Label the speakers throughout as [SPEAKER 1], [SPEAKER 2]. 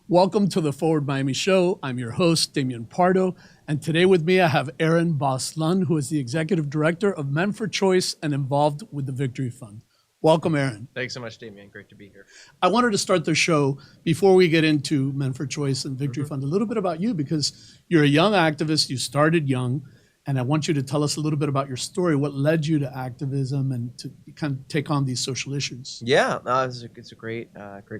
[SPEAKER 1] Welcome to the Forward Miami Show. I'm your host, Damian Pardo, and today with me I have Aaron Bos-Lun, who is the Executive Director of Men for Choice and involved with the Victory Fund. Welcome, Aaron.
[SPEAKER 2] Thanks so much, Damian. Great to be here.
[SPEAKER 1] I wanted to start the show, before we get into Men for Choice and Victory Fund, a little bit about you, because you're a young activist, you started young, and I want you to tell us a little bit about your story, what led you to activism and to kind of take on these social issues.
[SPEAKER 2] Yeah, it's a great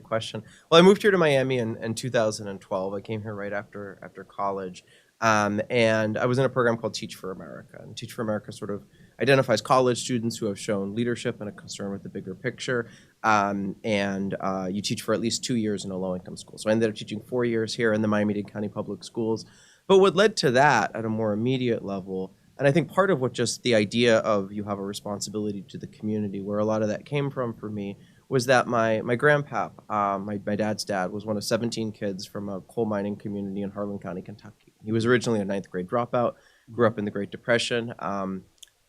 [SPEAKER 2] question. Well, I moved here to Miami in 2012. I came here right after college, and I was in a program called Teach for America. And Teach for America sort of identifies college students who have shown leadership and a concern with the bigger picture. You teach for at least 2 years in a low-income school. So I ended up teaching 4 years here in the Miami-Dade County Public Schools. But what led to that at a more immediate level, and I think part of what just the idea of you have a responsibility to the community, where a lot of that came from for me, was that my grandpap, my dad's dad, was one of 17 kids from a coal mining community in Harlan County, Kentucky. He was originally a ninth grade dropout, grew up in the Great Depression,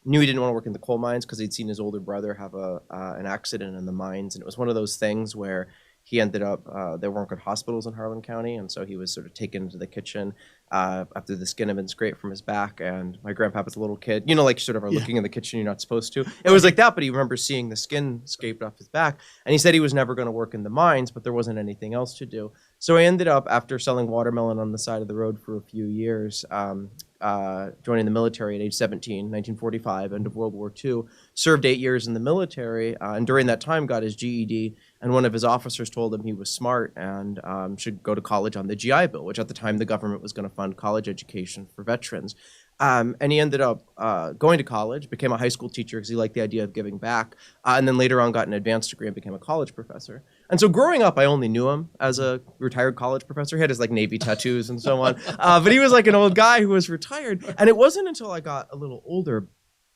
[SPEAKER 2] knew he didn't want to work in the coal mines because he'd seen his older brother have an accident in the mines. And it was one of those things where he ended up, there weren't good hospitals in Harlan County, and so he was sort of taken into the kitchen after the skin had been scraped from his back. And my grandpa was a little kid, you know, like you sort of are looking in the kitchen, you're not supposed to. It was like that, but he remembers seeing the skin scraped off his back. And he said he was never going to work in the mines, but there wasn't anything else to do. So I ended up, after selling watermelon on the side of the road for a few years, joining the military at age 17, 1945, end of World War II, served 8 years in the military, and during that time got his GED, and one of his officers told him he was smart and should go to college on the GI Bill, which at the time the government was going to fund college education for veterans. And he ended up going to college, became a high school teacher because he liked the idea of giving back, and then later on got an advanced degree and became a college professor. And so growing up, I only knew him as a retired college professor. He had his like Navy tattoos and so on, but he was like an old guy who was retired. And it wasn't until I got a little older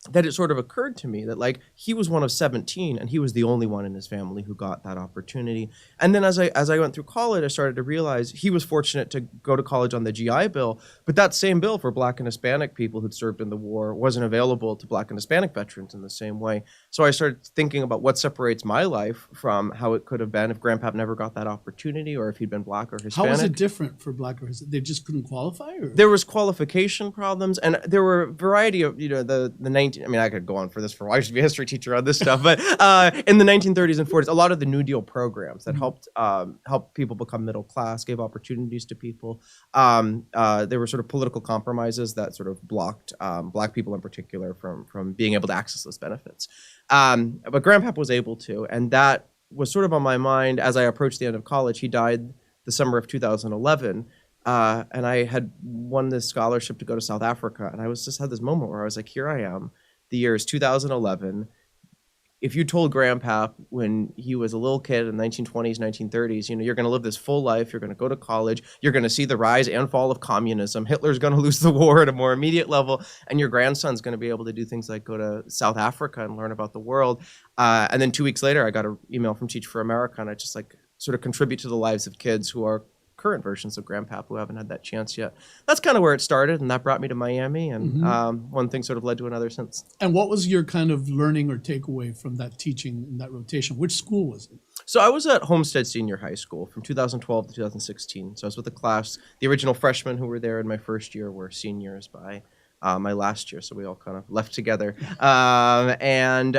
[SPEAKER 2] that it sort of occurred to me that like he was one of 17 and he was the only one in his family who got that opportunity. And then as I went through college, I started to realize he was fortunate to go to college on the GI Bill, but that same bill for Black and Hispanic people who'd served in the war wasn't available to Black and Hispanic veterans in the same way. So I started thinking about what separates my life from how it could have been if Grandpa never got that opportunity or if he'd been Black or Hispanic.
[SPEAKER 1] How was it different for Black or Hispanic? They just couldn't qualify? Or?
[SPEAKER 2] There was qualification problems, and there were a variety of, the 19, I mean, I could go on for this for a while. I used to be a history teacher on this stuff, but in the 1930s and 40s, a lot of the New Deal programs that helped people become middle class, gave opportunities to people. There were sort of political compromises that sort of blocked Black people in particular from being able to access those benefits. But Grandpap was able to, and that was sort of on my mind as I approached the end of college. He died the summer of 2011. And I had won this scholarship to go to South Africa. And I just had this moment where I was like, here I am. The year is 2011. If you told Grandpap when he was a little kid in the 1920s, 1930s, you're going to live this full life, you're going to go to college, you're going to see the rise and fall of communism, Hitler's going to lose the war at a more immediate level, and your grandson's going to be able to do things like go to South Africa and learn about the world. And then 2 weeks later, I got an email from Teach for America, and I just like sort of contribute to the lives of kids who are current versions of Grandpap who haven't had that chance yet. That's kind of where it started, and that brought me to Miami, and one thing sort of led to another since.
[SPEAKER 1] And what was your kind of learning or takeaway from that teaching in that rotation? Which school was it?
[SPEAKER 2] So I was at Homestead Senior High School from 2012 to 2016. So I was with the class. The original freshmen who were there in my first year were seniors by my last year, so we all kind of left together. I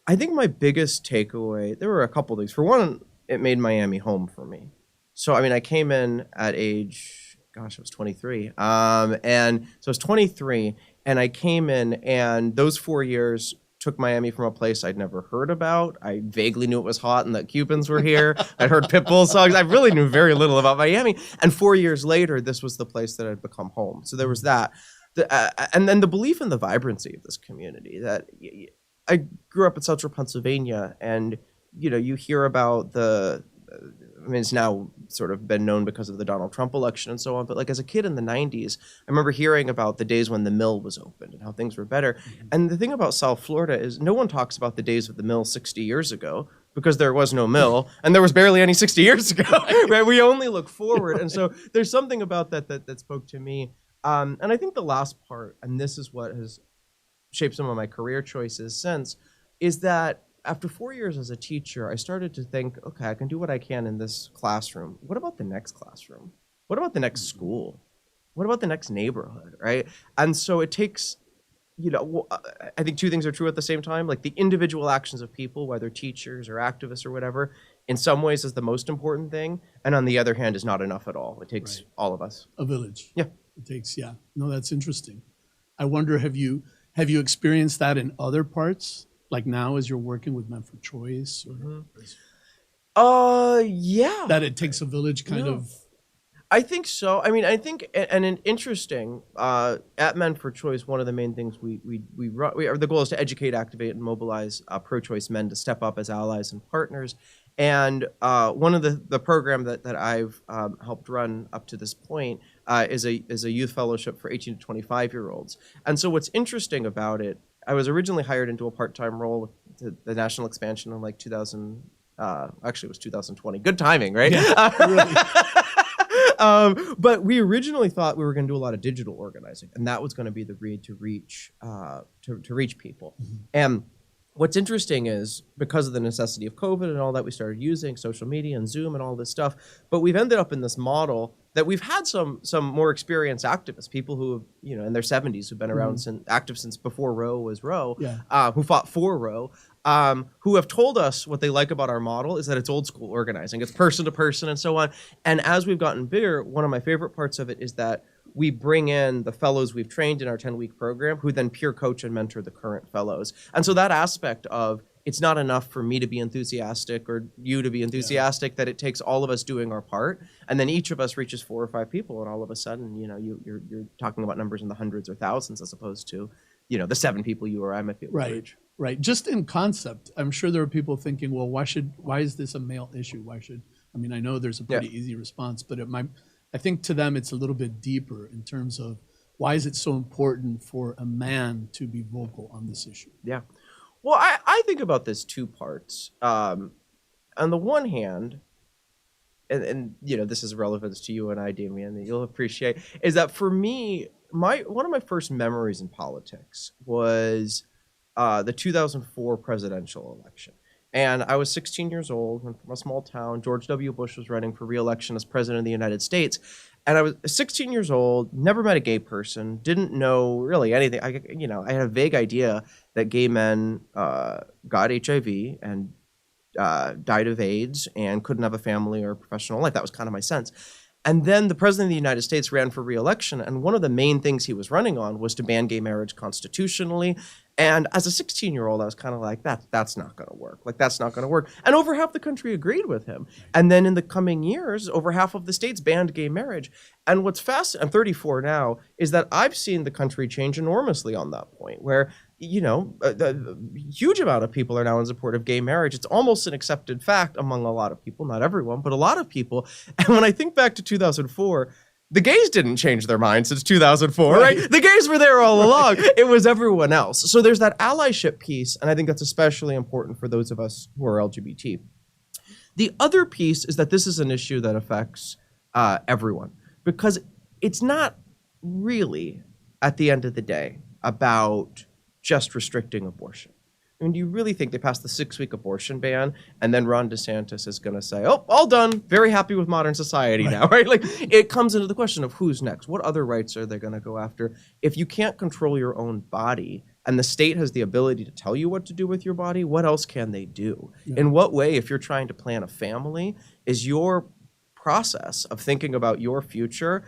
[SPEAKER 2] think my biggest takeaway, there were a couple things. For one, it made Miami home for me. So, I mean, I came in at age, I was 23. And so I was 23, and I came in, and those 4 years took Miami from a place I'd never heard about. I vaguely knew it was hot and that Cubans were here. I'd heard Pitbull songs. I really knew very little about Miami. And 4 years later, this was the place that had become home. So there was that. And then the belief in the vibrancy of this community. That I grew up in central Pennsylvania, and, you hear about I mean, it's now sort of been known because of the Donald Trump election and so on, but like as a kid in the 90s, I remember hearing about the days when the mill was opened and how things were better. And the thing about South Florida is no one talks about the days of the mill 60 years ago because there was no mill and there was barely any 60 years ago, right? We only look forward. And so there's something about that spoke to me. And I think the last part, and this is what has shaped some of my career choices since, is that after 4 years as a teacher, I started to think, okay, I can do what I can in this classroom. What about the next classroom? What about the next school? What about the next neighborhood, right? And so it takes, I think two things are true at the same time. Like the individual actions of people, whether teachers or activists or whatever, in some ways is the most important thing. And on the other hand, is not enough at all. It takes all of us.
[SPEAKER 1] A village.
[SPEAKER 2] Yeah.
[SPEAKER 1] It takes, No, that's interesting. I wonder, have you experienced that in other parts? Like now as you're working with Men for Choice?
[SPEAKER 2] Yeah.
[SPEAKER 1] That it takes a village kind of...
[SPEAKER 2] I think so. I mean, I think, and an interesting, at Men for Choice, one of the main things the goal is to educate, activate, and mobilize pro-choice men to step up as allies and partners. And one of the program that I've helped run up to this point is a youth fellowship for 18 to 25-year-olds. And so what's interesting about it, I was originally hired into a part-time role with the national expansion in like 2000, actually it was 2020. Good timing, right?
[SPEAKER 1] Yeah, really.
[SPEAKER 2] But we originally thought we were going to do a lot of digital organizing, and that was going to be the read to reach people. Mm-hmm. And what's interesting is because of the necessity of COVID and all that, we started using social media and Zoom and all this stuff. But we've ended up in this model that we've had some more experienced activists, people who have, in their 70s, who've been around active since before Roe was Roe, who fought for Roe, who have told us what they like about our model is that it's old school organizing. It's person to person and so on. And as we've gotten bigger, one of my favorite parts of it is that we bring in the fellows we've trained in our 10-week program who then peer coach and mentor the current fellows. And so that aspect of it's not enough for me to be enthusiastic or you to be enthusiastic, that it takes all of us doing our part. And then each of us reaches 4 or 5 people. And all of a sudden, you're talking about numbers in the hundreds or thousands as opposed to, the 7 people you or I might be able to reach.
[SPEAKER 1] Right. Just in concept, I'm sure there are people thinking, well, why is this a male issue? I know there's a pretty easy response, but I think to them it's a little bit deeper in terms of why is it so important for a man to be vocal on this issue?
[SPEAKER 2] Yeah. Well, I think about this 2 parts. On the one hand, and this is relevance to you and I, Damian, that you'll appreciate, is that for me, one of my first memories in politics was the 2004 presidential election. And I was 16 years old, I'm from a small town. George W. Bush was running for re-election as president of the United States. And I was 16 years old, never met a gay person, didn't know really anything. I had a vague idea that gay men got HIV and died of AIDS and couldn't have a family or a professional life. That was kind of my sense. And then the president of the United States ran for re-election, and one of the main things he was running on was to ban gay marriage constitutionally. And as a 16-year-old, I was kind of like, that's not going to work. That's not going to work. And over half the country agreed with him. And then in the coming years, over half of the states banned gay marriage. And what's I'm 34 now, is that I've seen the country change enormously on that point, where a huge amount of people are now in support of gay marriage. It's almost an accepted fact among a lot of people, not everyone, but a lot of people. And when I think back to 2004, the gays didn't change their mind since 2004, right? The gays were there all along. It was everyone else. So there's that allyship piece, and I think that's especially important for those of us who are LGBT. The other piece is that this is an issue that affects everyone, because it's not really, at the end of the day, about just restricting abortion. I mean, do you really think they passed the 6-week abortion ban and then Ron DeSantis is going to say, oh, all done, very happy with modern society now, right? It comes into the question of who's next. What other rights are they going to go after? If you can't control your own body and the state has the ability to tell you what to do with your body, what else can they do? In what way, if you're trying to plan a family, is your process of thinking about your future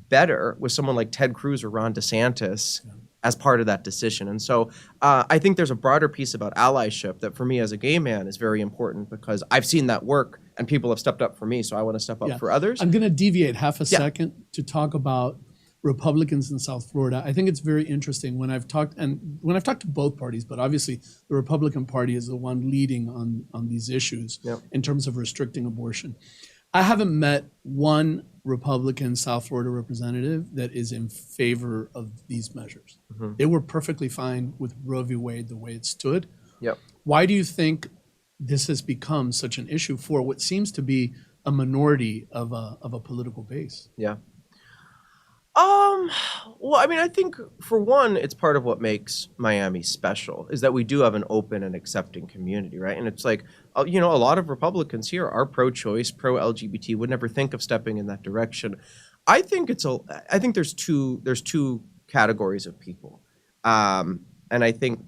[SPEAKER 2] better with someone like Ted Cruz or Ron DeSantis as part of that decision? And so I think there's a broader piece about allyship that for me as a gay man is very important, because I've seen that work and people have stepped up for me, so I want to step up for others.
[SPEAKER 1] I'm going to deviate half a second to talk about Republicans in South Florida. I think it's very interesting when I've talked to both parties, but obviously the Republican Party is the one leading on these issues in terms of restricting abortion. I haven't met one Republican South Florida representative that is in favor of these measures. Mm-hmm. They were perfectly fine with Roe v. Wade the way it stood. Why do you think this has become such an issue for what seems to be a minority of a political base?
[SPEAKER 2] Well, I mean, I think for one, it's part of what makes Miami special is that we do have an open and accepting community, right? And it's like, a lot of Republicans here are pro-choice, pro-LGBT, would never think of stepping in that direction. I think there's two categories of people, and I think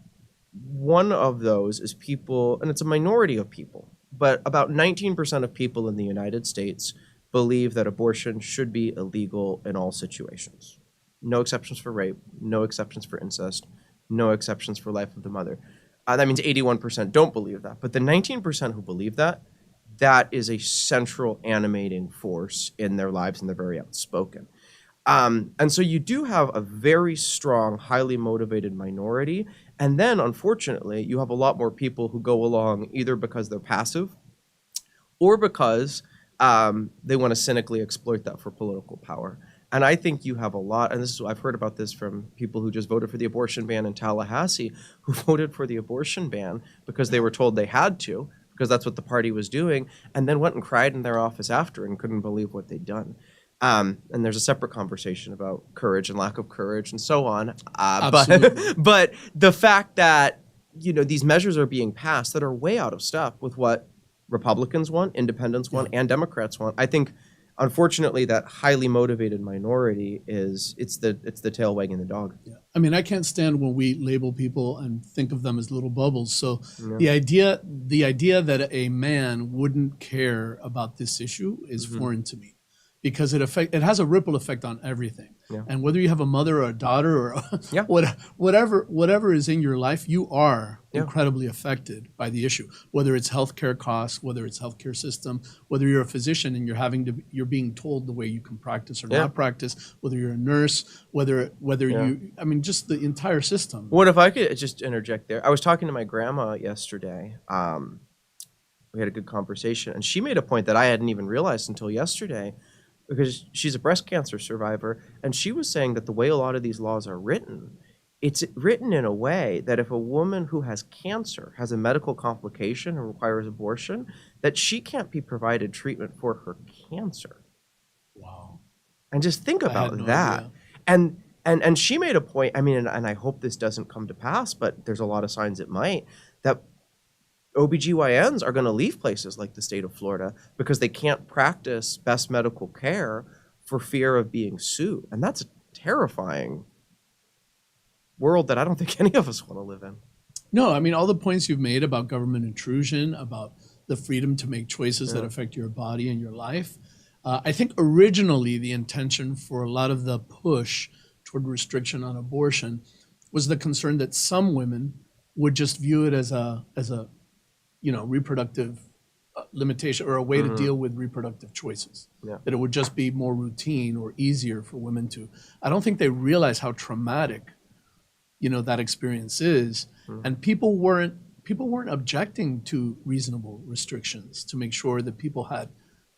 [SPEAKER 2] one of those is people, and it's a minority of people, but about 19% of people in the United States believe that abortion should be illegal in all situations. No exceptions for rape, no exceptions for incest, no exceptions for life of the mother. That means 81% don't believe that. But the 19% who believe that is a central animating force in their lives, and they're very outspoken. And so you do have a very strong, highly motivated minority. And then, unfortunately, you have a lot more people who go along either because they're passive or because they want to cynically exploit that for political power. And I think you have a lot, and I've heard about this from people who just voted for the abortion ban in Tallahassee, who voted for the abortion ban because they were told they had to, because that's what the party was doing, and then went and cried in their office after and couldn't believe what they'd done. And there's a separate conversation about courage and lack of courage and so on. But the fact that these measures are being passed that are way out of step with what Republicans want, independents want, and Democrats want, I think, unfortunately, that highly motivated minority it's the tail wagging the dog.
[SPEAKER 1] Yeah. I mean, I can't stand when we label people and think of them as little bubbles. So the idea that a man wouldn't care about this issue is foreign to me, because it has a ripple effect on everything. Yeah. And whether you have a mother or a daughter or whatever is in your life, you are incredibly affected by the issue. Whether it's healthcare costs, whether it's healthcare system, whether you're a physician and you're being told the way you can practice or not practice, whether you're a nurse, whether just the entire system.
[SPEAKER 2] What if I could just interject there? I was talking to my grandma yesterday. We had a good conversation, and she made a point that I hadn't even realized until yesterday, because she's a breast cancer survivor, and she was saying that the way a lot of these laws are written, it's written in a way that if a woman who has cancer has a medical complication and requires abortion, that she can't be provided treatment for her cancer.
[SPEAKER 1] Wow.
[SPEAKER 2] And just think about that. And she made a point, and I hope this doesn't come to pass, but there's a lot of signs it might, that OBGYNs are going to leave places like the state of Florida because they can't practice best medical care for fear of being sued. And that's a terrifying world that I don't think any of us want to live in.
[SPEAKER 1] No, all the points you've made about government intrusion, about the freedom to make choices that affect your body and your life. I think originally the intention for a lot of the push toward restriction on abortion was the concern that some women would just view it as a reproductive limitation or a way to deal with reproductive choices. Yeah. That it would just be more routine or easier for women to. I don't think they realize how traumatic, that experience is. And people weren't objecting to reasonable restrictions to make sure that people had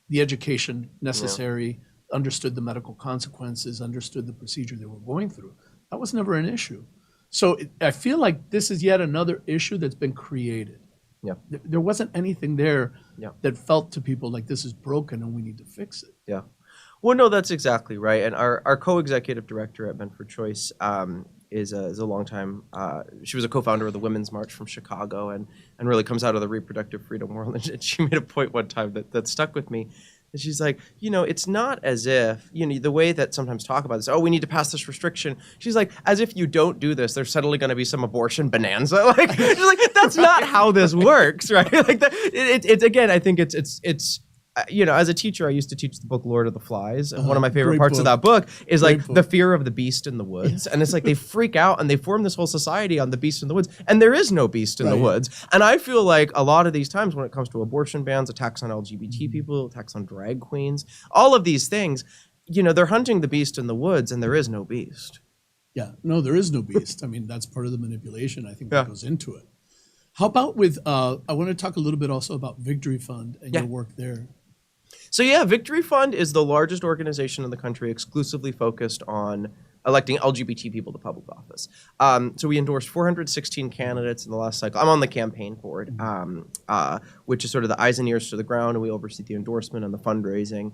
[SPEAKER 1] the education necessary, understood the medical consequences, understood the procedure they were going through. That was never an issue. So I feel like this is yet another issue that's been created. Yeah. There wasn't anything there that felt to people like this is broken and we need to fix it.
[SPEAKER 2] Yeah. Well, no, that's exactly right. And our co-executive director at Men for Choice is a long time, she was a co-founder of the Women's March from Chicago and really comes out of the reproductive freedom world. And she made a point one time that stuck with me. And she's like, it's not as if, the way that sometimes talk about this, we need to pass this restriction. She's like, as if you don't do this, there's suddenly going to be some abortion bonanza. Like, she's like, that's not how this works, right? Like, it's again, I think it's as a teacher, I used to teach the book Lord of the Flies. And one of my favorite parts of that book is the fear of the beast in the woods. And it's like they freak out and they form this whole society on the beast in the woods. And there is no beast in the woods. And I feel like a lot of these times when it comes to abortion bans, attacks on LGBT people, attacks on drag queens, all of these things, they're hunting the beast in the woods and there is no beast.
[SPEAKER 1] Yeah, no, there is no beast. That's part of the manipulation, I think, that goes into it. How about with, I want to talk a little bit also about Victory Fund and your work there.
[SPEAKER 2] So Victory Fund is the largest organization in the country exclusively focused on electing LGBT people to public office. So we endorsed 416 candidates in the last cycle. I'm on the campaign board, which is sort of the eyes and ears to the ground, and we oversee the endorsement and the fundraising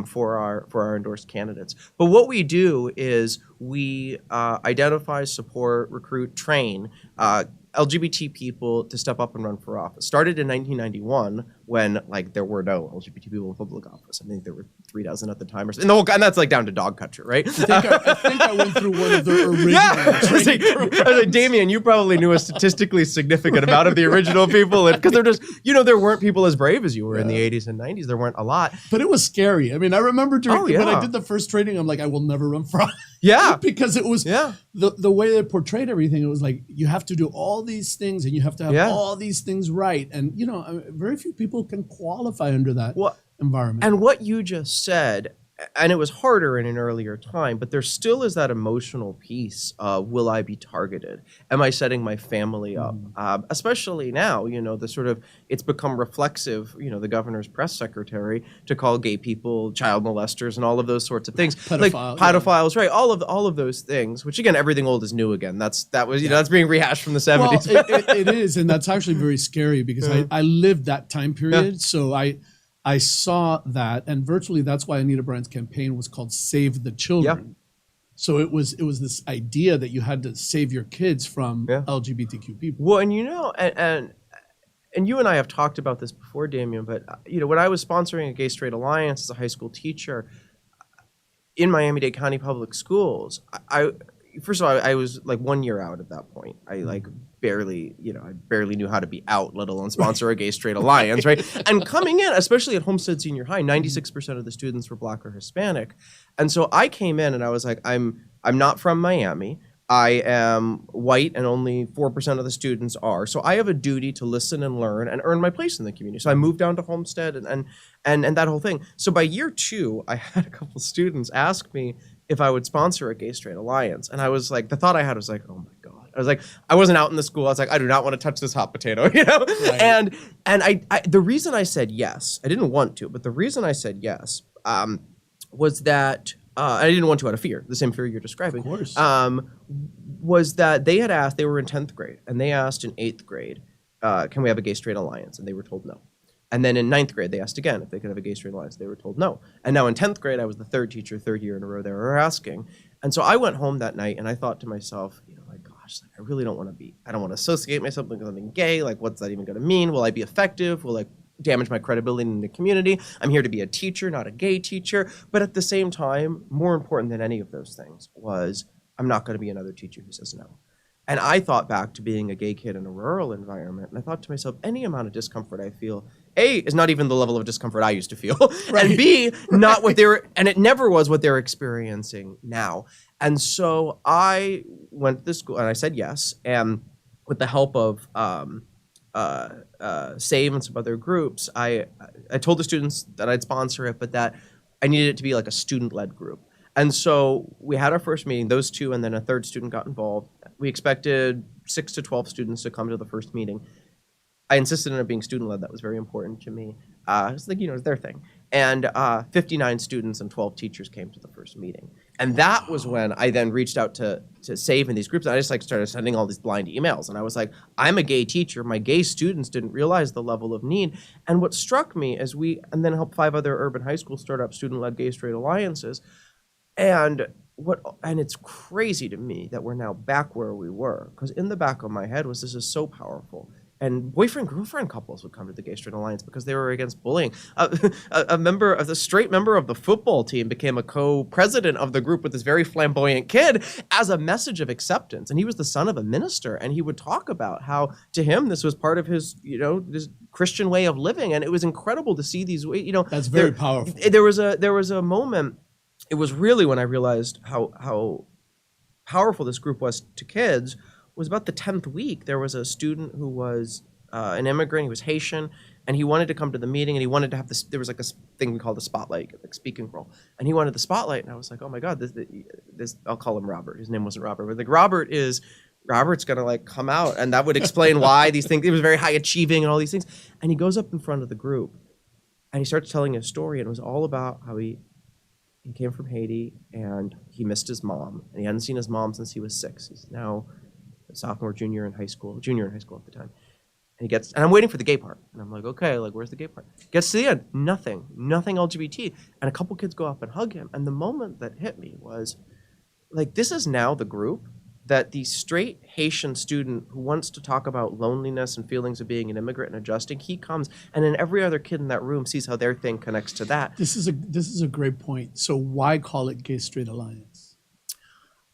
[SPEAKER 2] for our endorsed candidates. But what we do is we identify, support, recruit, train LGBT people to step up and run for office. Started in 1991 when there were no LGBT people in public office. I think there were 3 dozen at the time, and that's down to dog catcher, right?
[SPEAKER 1] I think I went through one of the original.
[SPEAKER 2] Yeah, I was like, Damian, you probably knew a statistically significant amount of the original people, because they're just, there weren't people as brave as you were in the 80s and 90s. There weren't a lot,
[SPEAKER 1] but it was scary. I mean, I remember when I
[SPEAKER 2] yeah.
[SPEAKER 1] did the first training, I'm like, I will never run for office.
[SPEAKER 2] Yeah,
[SPEAKER 1] because it was the way they portrayed everything. It was like you have to do all these things and you have to have all these things right, and very few people can qualify under that environment.
[SPEAKER 2] And what you just said, and it was harder in an earlier time, but there still is that emotional piece of, will I be targeted? Am I setting my family up? Especially now, the sort of, it's become reflexive, the governor's press secretary to call gay people child molesters and all of those sorts of things. Pedophiles, right? All of those things, which again, everything old is new again. That's being rehashed from the 70s.
[SPEAKER 1] Well, it is, and that's actually very scary because I lived that time period. So I saw that, and virtually that's why Anita Bryant's campaign was called Save the Children.
[SPEAKER 2] Yeah.
[SPEAKER 1] So it was this idea that you had to save your kids from LGBTQ people.
[SPEAKER 2] Well, and you and I have talked about this before, Damian, but when I was sponsoring a Gay Straight Alliance as a high school teacher in Miami-Dade County Public Schools, first of all, I was 1 year out at that point. I barely knew how to be out, let alone sponsor a Gay Straight Alliance, right? And coming in, especially at Homestead Senior High, 96% of the students were Black or Hispanic. And so I came in and I was like, I'm not from Miami. I am white and only 4% of the students are. So I have a duty to listen and learn and earn my place in the community. So I moved down to Homestead and that whole thing. So by year 2, I had a couple students ask me if I would sponsor a Gay Straight Alliance. And I was like, the thought I had was like, oh my God. I was like, I wasn't out in the school. I was like, I do not want to touch this hot potato, Right. And I the reason I said yes, I didn't want to, but the reason I said yes was that I didn't want to out of fear, the same fear you're describing.
[SPEAKER 1] Of course.
[SPEAKER 2] Was that they had asked, they were in 10th grade, and they asked in 8th grade, can we have a Gay Straight Alliance? And they were told no. And then in 9th grade, they asked again if they could have a Gay Straight Alliance. They were told no. And now in 10th grade, I was the third year in a row they were asking. And so I went home that night and I thought to myself, gosh, I really don't want to associate myself with something gay. What's that even going to mean? Will I be effective? Will I damage my credibility in the community? I'm here to be a teacher, not a gay teacher. But at the same time, more important than any of those things was I'm not going to be another teacher who says no. And I thought back to being a gay kid in a rural environment, and I thought to myself, any amount of discomfort I feel, A, is not even the level of discomfort I used to feel, right. And B, not what and it never was what they're experiencing now. And so I went to the school, and I said yes, and with the help of SAVE and some other groups, I told the students that I'd sponsor it, but that I needed it to be like a student-led group. And so we had our first meeting, those two, and then a third student got involved. We expected 6 to 12 students to come to the first meeting. I insisted on it being student-led. That was very important to me. It's it's their thing. And 59 students and 12 teachers came to the first meeting. And that was when I then reached out to SAVE in these groups. I just started sending all these blind emails. And I was like, I'm a gay teacher. My gay students didn't realize the level of need. And what struck me as and then helped 5 other urban high schools start up student-led Gay Straight Alliances. And it's crazy to me that we're now back where we were, because in the back of my head was, this is so powerful. And boyfriend-girlfriend couples would come to the Gay Straight Alliance because they were against bullying. A straight member of the football team became a co-president of the group with this very flamboyant kid as a message of acceptance. And he was the son of a minister, and he would talk about how, to him, this was part of his, this Christian way of living. And it was incredible to see these,
[SPEAKER 1] That's very powerful.
[SPEAKER 2] There was a moment. It was really when I realized how powerful this group was to kids. Was about the 10th week. There was a student who was an immigrant. He was Haitian, and he wanted to come to the meeting, and he wanted to have this. There was a thing we called the spotlight, speaking role, and he wanted the spotlight. And I was like, oh my God, this I'll call him Robert. His name wasn't Robert, but Robert's gonna come out, and that would explain why these things. It was very high achieving and all these things. And he goes up in front of the group, and he starts telling his story, and it was all about how he He came from Haiti, and he missed his mom, and he hadn't seen his mom since he was 6. He's now a sophomore, junior in high school at the time. And I'm waiting for the gay part. And I'm like, okay, like, where's the gay part? Gets to the end, nothing LGBT. And a couple kids go up and hug him. And the moment that hit me was, like, this is now the group that the straight Haitian student who wants to talk about loneliness and feelings of being an immigrant and adjusting, he comes, and then every other kid in that room sees how their thing connects to that.
[SPEAKER 1] This is a great point. So why call it Gay Straight Alliance?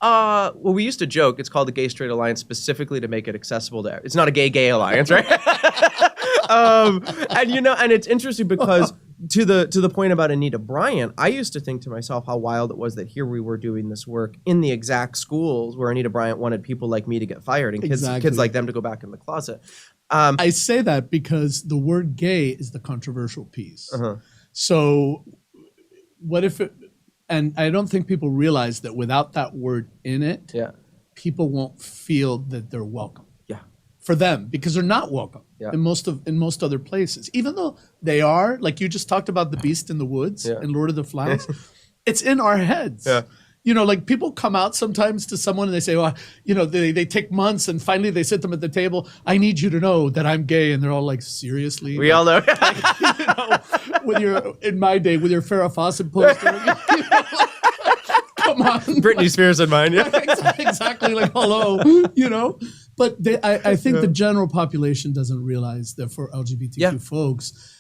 [SPEAKER 2] Well, we used to joke it's called the Gay Straight Alliance specifically to make it accessible to. It's not a gay alliance, right? And it's interesting because to the point about Anita Bryant, I used to think to myself how wild it was that here we were doing this work in the exact schools where Anita Bryant wanted people like me to get fired and kids like them to go back in the closet.
[SPEAKER 1] I say that because the word gay is the controversial piece.
[SPEAKER 2] Uh-huh.
[SPEAKER 1] So what if it, and I don't think people realize that without that word in it, people won't feel that they're welcome.
[SPEAKER 2] Yeah.
[SPEAKER 1] For them, because they're not welcome in most other places. Even though they are, like you just talked about the beast in the woods in Lord of the Flies, it's in our heads. Yeah. You know, like people come out sometimes to someone and they say, well, you know, they take months and finally they sit them at the table. I need you to know that I'm gay. And they're all like, seriously?
[SPEAKER 2] We all know.
[SPEAKER 1] Like, you know, in my day, with your Farrah Fawcett poster, you know, come on.
[SPEAKER 2] Britney Spears in mine, yeah.
[SPEAKER 1] Exactly, like, hello, you know. But I think the general population doesn't realize that for LGBTQ folks,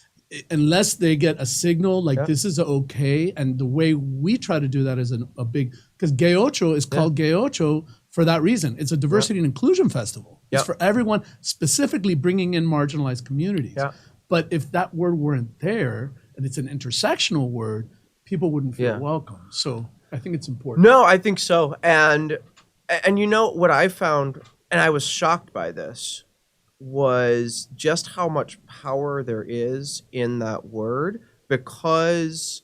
[SPEAKER 1] unless they get a signal like this is okay, and the way we try to do that is a big, because Gay Ocho is called Gay Ocho for that reason. It's a diversity and inclusion festival. It's for everyone, specifically bringing in marginalized communities. But if that word weren't there, and it's an intersectional word, people wouldn't feel welcome. So I think it's important.
[SPEAKER 2] No, I think so. And you know what I found, and I was shocked by this, was just how much power there is in that word, because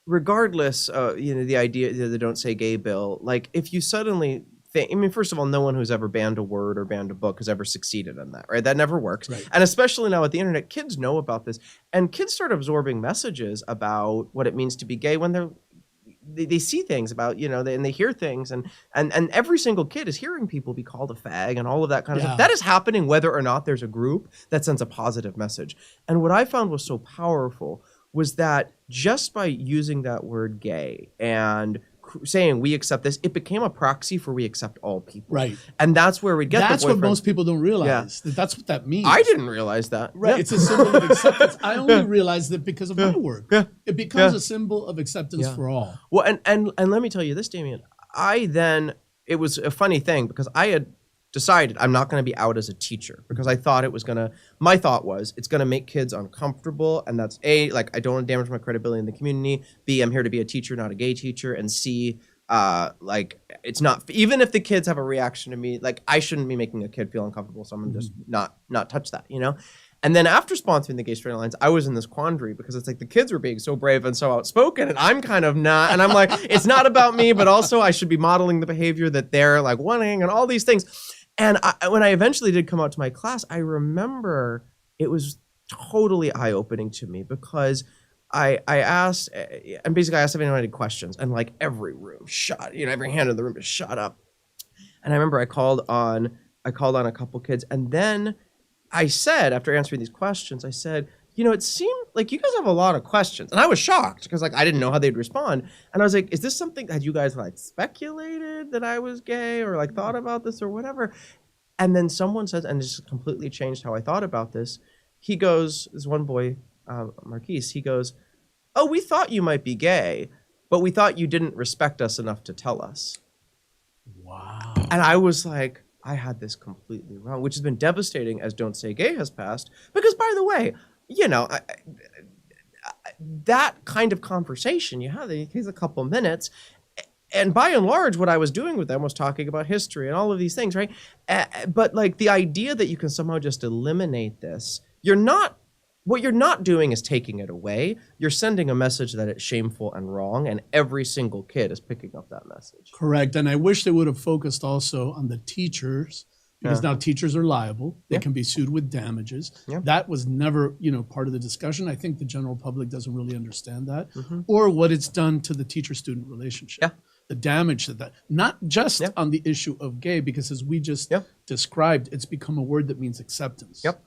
[SPEAKER 2] regardless, the idea of the Don't Say Gay bill, like if you suddenly think, I mean, first of all, no one who's ever banned a word or banned a book has ever succeeded in that, right? That never works. Right. And especially now with the internet, kids know about this, and kids start absorbing messages about what it means to be gay when they see things about, you know, and they hear things, and every single kid is hearing people be called a fag and all of that kind of stuff. That is happening whether or not there's a group that sends a positive message. And what I found was so powerful was that just by using that word gay and saying we accept this, it became a proxy for we accept all people. Right. And that's where we get
[SPEAKER 1] that's what most people don't realize. That's what that means.
[SPEAKER 2] I didn't realize that.
[SPEAKER 1] Right. Yeah. It's a symbol of acceptance. I only realized it because of my work. Yeah. It becomes a symbol of acceptance for all.
[SPEAKER 2] Well, and let me tell you this, Damian. It was a funny thing because I had decided I'm not going to be out as a teacher because I thought my thought was it's going to make kids uncomfortable, and that's A, like I don't want to damage my credibility in the community, B, I'm here to be a teacher, not a gay teacher, and C, like it's not, even if the kids have a reaction to me, like I shouldn't be making a kid feel uncomfortable, so I'm going to just not touch that, you know? And then after sponsoring the Gay Straight Alliance, I was in this quandary because it's like the kids were being so brave and so outspoken, and I'm kind of not. And I'm like, it's not about me, but also I should be modeling the behavior that they're like wanting and all these things. And when I eventually did come out to my class, I remember it was totally eye-opening to me because I asked, and basically I asked if anyone had questions, and like every room shot, you know, every hand in the room just shot up. And I remember I called on a couple kids, and then I said, after answering these questions, I said, you know, it seemed like you guys have a lot of questions. And I was shocked because like I didn't know how they'd respond. And I was like, is this something that you guys like speculated that I was gay or like thought about this or whatever? And then someone says, and this completely changed how I thought about this. He goes, this one boy, Marquise, he goes, oh, we thought you might be gay, but we thought you didn't respect us enough to tell us.
[SPEAKER 1] Wow.
[SPEAKER 2] And I was like, I had this completely wrong, which has been devastating as Don't Say Gay has passed. Because by the way, you know, that kind of conversation, you have, it takes a couple minutes. And by and large, what I was doing with them was talking about history and all of these things, right? But like the idea that you can somehow just eliminate this, what you're not doing is taking it away. You're sending a message that it's shameful and wrong, and every single kid is picking up that message.
[SPEAKER 1] Correct. And I wish they would have focused also on the teachers because now teachers are liable. They
[SPEAKER 2] Yeah.
[SPEAKER 1] can be sued with damages.
[SPEAKER 2] Yeah.
[SPEAKER 1] That was never, part of the discussion. I think the general public doesn't really understand that,
[SPEAKER 2] Mhm.
[SPEAKER 1] or what it's done to the teacher-student relationship.
[SPEAKER 2] Yeah.
[SPEAKER 1] The damage that, not just
[SPEAKER 2] Yeah.
[SPEAKER 1] on the issue of gay, because as we just
[SPEAKER 2] Yeah.
[SPEAKER 1] described, it's become a word that means acceptance.
[SPEAKER 2] Yep.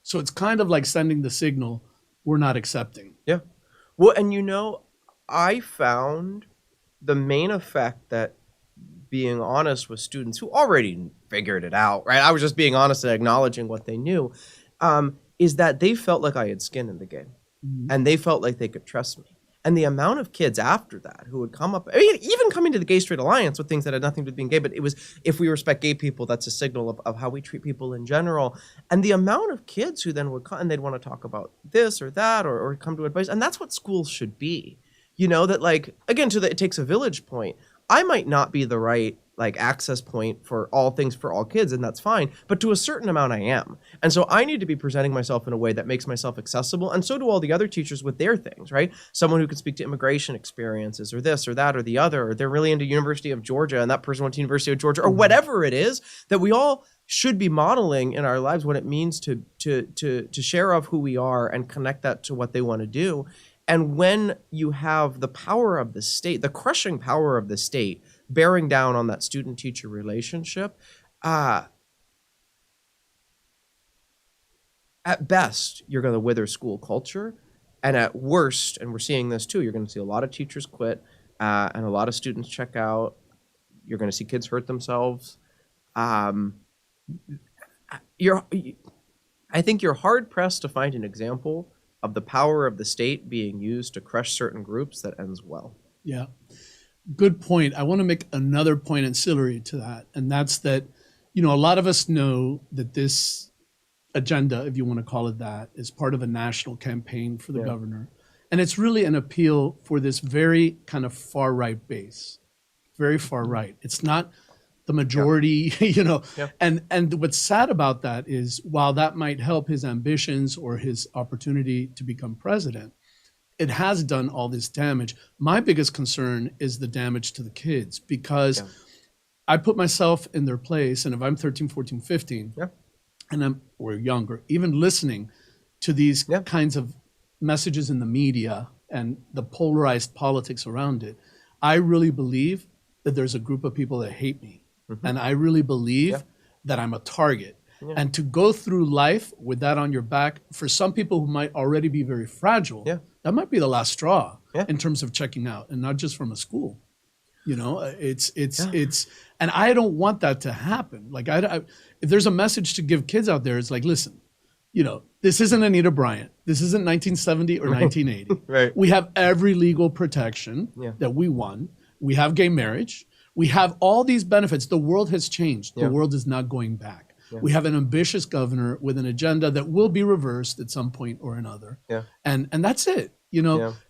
[SPEAKER 1] So it's kind of like sending the signal, we're not accepting.
[SPEAKER 2] Yeah. Well, and I found the main effect that being honest with students who already figured it out, right? I was just being honest and acknowledging what they knew, is that they felt like I had skin in the game,
[SPEAKER 1] Mhm.
[SPEAKER 2] and they felt like they could trust me. And the amount of kids after that who would come up, I mean, even coming to the Gay Straight Alliance with things that had nothing to do with being gay, but it was, if we respect gay people, that's a signal of how we treat people in general. And the amount of kids who then would come and they'd want to talk about this or that or come to advice. And that's what schools should be. That like, again, it takes a village point. I might not be the right access point for all things for all kids, and that's fine. But to a certain amount, I am. And so I need to be presenting myself in a way that makes myself accessible. And so do all the other teachers with their things, right? Someone who can speak to immigration experiences or this or that or the other, or they're really into University of Georgia and that person went to University of Georgia, or whatever it is that we all should be modeling in our lives what it means to share of who we are and connect that to what they want to do. And when you have the power of the state, the crushing power of the state bearing down on that student-teacher relationship, at best, you're going to wither school culture. And at worst, and we're seeing this too, you're going to see a lot of teachers quit and a lot of students check out. You're going to see kids hurt themselves. I think you're hard-pressed to find an example of the power of the state being used to crush certain groups that ends well.
[SPEAKER 1] Yeah. Good point. I want to make another point ancillary to that. And that's that, a lot of us know that this agenda, if you want to call it that, is part of a national campaign for the governor. And it's really an appeal for this very kind of far right base, very far right. It's not the majority, and what's sad about that is while that might help his ambitions or his opportunity to become president, it has done all this damage. My biggest concern is the damage to the kids, because I put myself in their place, and if I'm 13, 14, 15, and or younger, even listening to these kinds of messages in the media and the polarized politics around it, I really believe that there's a group of people that hate me. And I really believe that I'm a target. And to go through life with that on your back, for some people who might already be very fragile, that might be the last straw in terms of checking out, and not just from a school. It's and I don't want that to happen. Like, if there's a message to give kids out there, it's like, listen, this isn't Anita Bryant. This isn't 1970 or 1980.
[SPEAKER 2] Right.
[SPEAKER 1] We have every legal protection that we won. We have gay marriage. We have all these benefits. The world has changed. The world is not going back. We have an ambitious governor with an agenda that will be reversed at some point or another. And that's it.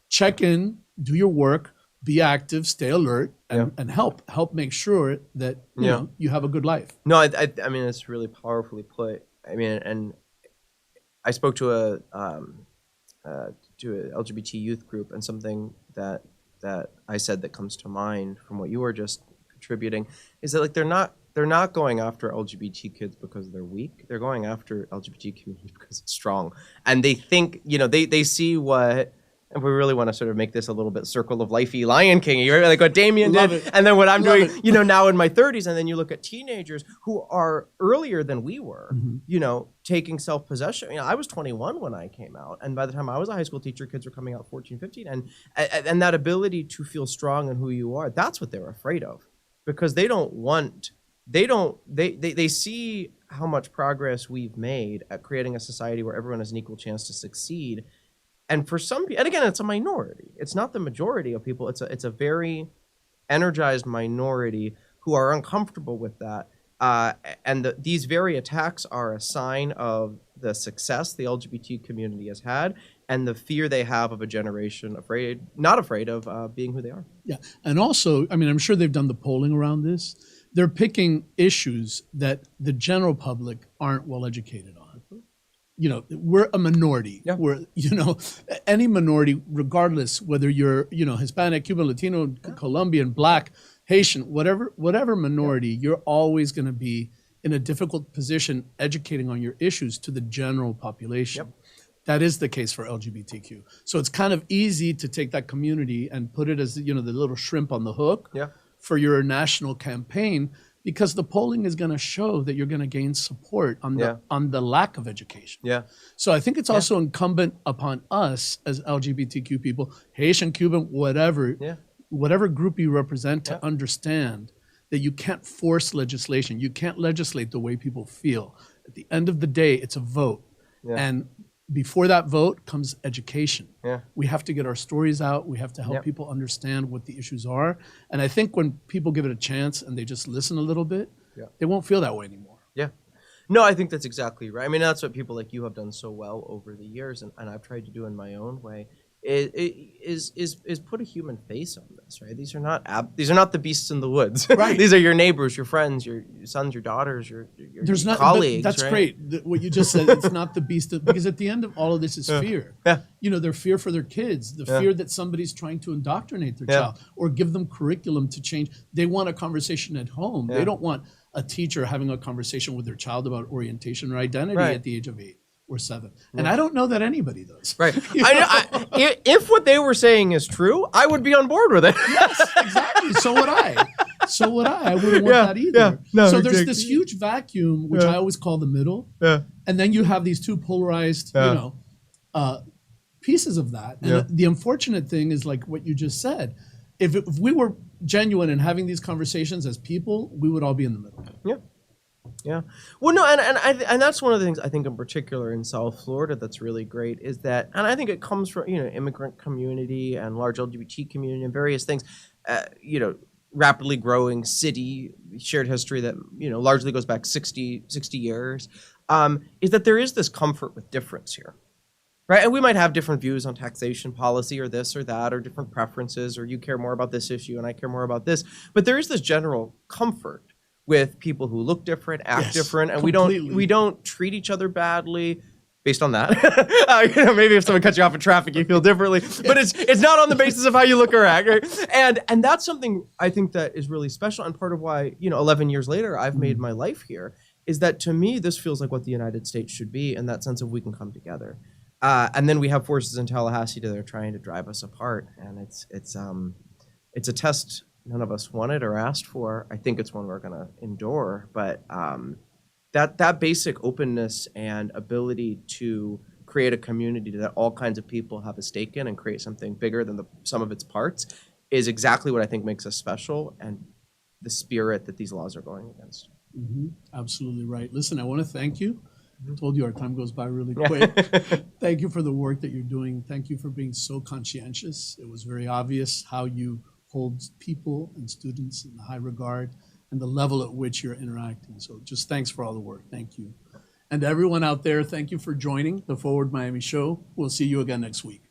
[SPEAKER 1] Check in, do your work, be active, stay alert, and help make sure that you have a good life.
[SPEAKER 2] No, I mean, it's really powerfully put. I mean, and I spoke to a LGBT youth group, and something that I said that comes to mind from what you were just contributing is that they're not going after LGBT kids because they're weak. They're going after LGBT community because it's strong, and they think they see what. And we really want to sort of make this a little bit circle of lifey Lion King, right? Like what Damian did, and then what I'm doing, now in my 30s, and then you look at teenagers who are earlier than we were, taking self-possession. I was 21 when I came out, and by the time I was a high school teacher, kids were coming out 14, 15, and that ability to feel strong in who you are, that's what they're afraid of, because they see how much progress we've made at creating a society where everyone has an equal chance to succeed. And for some people, and again, it's a minority. It's not the majority of people. It's a very energized minority who are uncomfortable with that. And these very attacks are a sign of the success the LGBT community has had and the fear they have of a generation not afraid of being who they are.
[SPEAKER 1] Yeah, and also, I mean, I'm sure they've done the polling around this. They're picking issues that the general public aren't well educated on. We're a minority. We're, any minority, regardless whether you're, Hispanic, Cuban, Latino, Colombian, Black, Haitian, whatever minority, you're always going to be in a difficult position educating on your issues to the general population. That is the case for LGBTQ. So it's kind of easy to take that community and put it as, you know, the little shrimp on the hook for your national campaign, because the polling is going to show that you're going to gain support on the lack of education. So I think it's also incumbent upon us as LGBTQ people, Haitian, Cuban, whatever group you represent, to understand that you can't force legislation. You can't legislate the way people feel. At the end of the day, it's a vote. And before that vote comes education. We have to get our stories out. We have to help people understand what the issues are. And I think when people give it a chance and they just listen a little bit, they won't feel that way anymore.
[SPEAKER 2] No, I think that's exactly right. I mean, that's what people like you have done so well over the years, and I've tried to do in my own way. Is put a human face on this, right? These are not the beasts in the woods. These are your neighbors, your friends, your sons, your daughters, your colleagues.
[SPEAKER 1] That's
[SPEAKER 2] right?
[SPEAKER 1] great. What you just said, it's not the beast because at the end of all of this is fear. You know, their fear for their kids, the fear that somebody's trying to indoctrinate their child or give them curriculum to change. They want a conversation at home. They don't want a teacher having a conversation with their child about orientation or identity at the age of 8 or 7. And I don't know that anybody does.
[SPEAKER 2] If what they were saying is true, I would be on board with it.
[SPEAKER 1] Yes, exactly. So would I. I wouldn't want that either.
[SPEAKER 2] No,
[SPEAKER 1] so there's this huge vacuum, which I always call the middle. And then you have these two polarized, pieces of that. And the unfortunate thing is, like what you just said, if we were genuine in having these conversations as people, we would all be in the middle.
[SPEAKER 2] Well, no, and that's one of the things I think in particular in South Florida that's really great is that, and I think it comes from, you know, immigrant community and large LGBT community and various things, you know, rapidly growing city, shared history that, you know, largely goes back 60 years, is that there is this comfort with difference here. Right, and we might have different views on taxation policy or this or that or different preferences, or you care more about this issue and I care more about this. But there is this general comfort with people who look different, act different, and we don't treat each other badly based on that. You know, maybe if someone cuts you off in traffic, you feel differently, but it's not on the basis of how you look or act. Right? And that's something I think that is really special, and part of why, you know, 11 years later I've made my life here is that to me this feels like what the United States should be in that sense of we can come together. And then we have forces in Tallahassee that are trying to drive us apart, and it's a test none of us wanted or asked for. I think it's one we're going to endure, but that basic openness and ability to create a community that all kinds of people have a stake in and create something bigger than the sum of its parts is exactly what I think makes us special and the spirit that these laws are going against.
[SPEAKER 1] Absolutely right. Listen, I want to thank you. I told you our time goes by really quick. Thank you for the work that you're doing. Thank you for being so conscientious. It was very obvious how you hold people and students in high regard and the level at which you're interacting. So just thanks for all the work. Thank you. And to everyone out there, thank you for joining the Forward Miami show. We'll see you again next week.